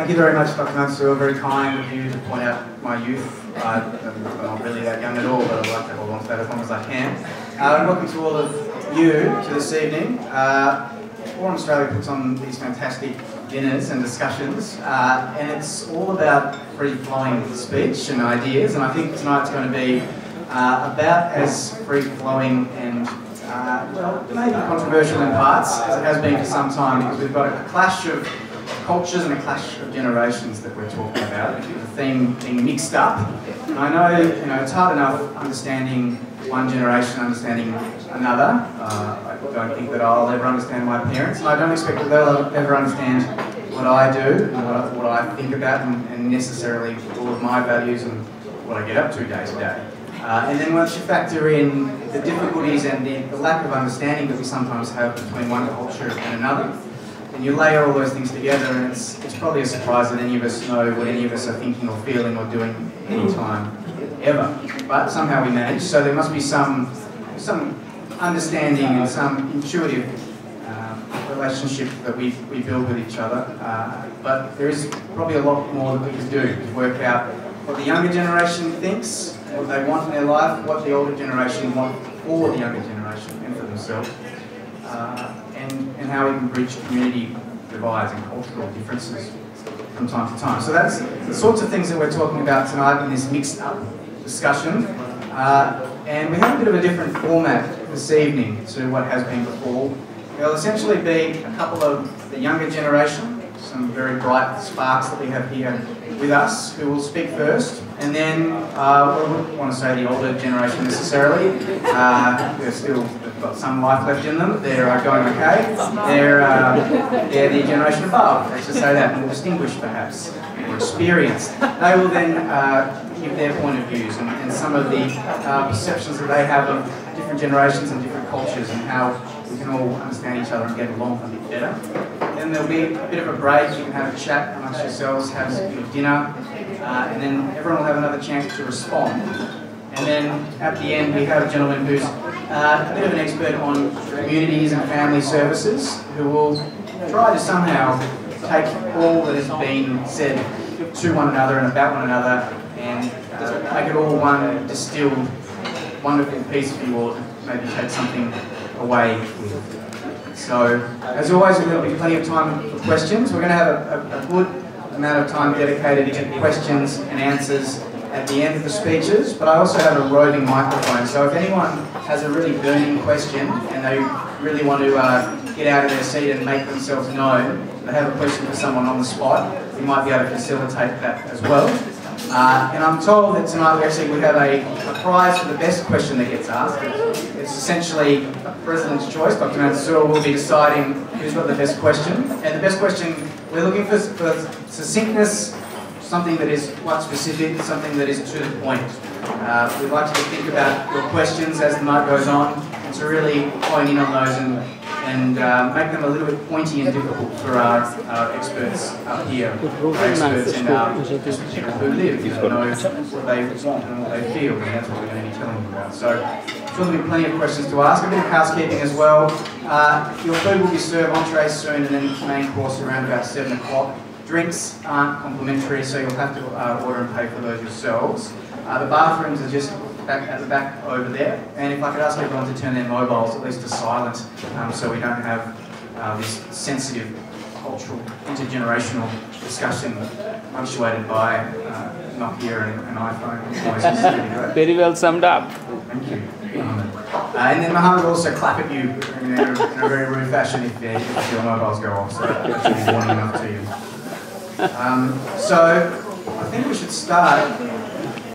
Thank you very much, Dr. Mansour. Very kind of you to point out my youth. I'm not really that young at all, but I'd like to hold on to that as long as I can. Welcome to all of you to this evening. Forum Australia puts on these fantastic dinners and discussions, and it's all about free-flowing speech and ideas, and I think tonight's going to be about as free-flowing and well, maybe controversial in parts, as it has been for some time, because we've got a clash of cultures and a clash of generations that we're talking about, the theme being mixed up. And I know, it's hard enough understanding one generation, understanding another. I don't think that I'll ever understand my parents, and I don't expect that they'll ever understand what I do and what I think about, and necessarily all of my values and what I get up to day to day. And then once you factor in the difficulties and the lack of understanding that we sometimes have between one culture and another, and you layer all those things together, and it's probably a surprise that any of us know what any of us are thinking or feeling or doing any time ever. But somehow we manage, so there must be some understanding and some intuitive relationship that we build with each other. But there is probably a lot more that we can do to work out what the younger generation thinks, what they want in their life, what the older generation want for the younger generation and for themselves, and how we can bridge community divides and cultural differences from time to time. So that's the sorts of things that we're talking about tonight in this mixed up discussion. And we have a bit of a different format this evening to what has been before. There'll essentially be a couple of the younger generation, some very bright sparks that we have here with us, who will speak first, and then I wouldn't want to say the older generation necessarily. They've got some life left in them. They're going okay. They're the generation above. Let's just say that, more distinguished perhaps, more experienced. They will then give their point of views and some of the perceptions that they have of different generations and different cultures, and how we can all understand each other and get along a bit better. Then there'll be a bit of a break. You can have a chat amongst yourselves, have your dinner, and then everyone will have another chance to respond. And then at the end, we have a gentleman who's a bit of an expert on communities and family services, who will try to somehow take all that has been said to one another and about one another and make it all one distilled, wonderful piece for you all to maybe take something away with. So, as always, there will be plenty of time for questions. We're going to have a good amount of time dedicated to questions and answers at the end of the speeches, but I also have a roving microphone, so if anyone has a really burning question and they really want to get out of their seat and make themselves known, they have a question for someone on the spot, we might be able to facilitate that as well. And I'm told that tonight we have a prize for the best question that gets asked. It's essentially a President's choice. Dr. Mansour will be deciding who's got the best question. And the best question, we're looking for succinctness, something that is quite specific, something that is to the point. We'd like you to think about your questions as the night goes on, and to really hone in on those and make them a little bit pointy and difficult for our experts up here, our experts and just people who live, know what they want and what they feel, and that's what we're going to be telling them about. So I'm sure there'll be plenty of questions to ask, a bit of housekeeping as well. Your food will be served entrees soon, and then main course around about 7 o'clock. Drinks aren't complimentary, so you'll have to order and pay for those yourselves. The bathrooms are just at the back over there, and if I could ask everyone to turn their mobiles at least to silent, so we don't have this sensitive cultural intergenerational discussion punctuated by Nokia and iPhone voices. Very well summed up. Thank you, Mohammed. And then Mohammed will also clap at you in a very rude fashion if your mobiles go off, so that should be warning enough to you. So I think we should start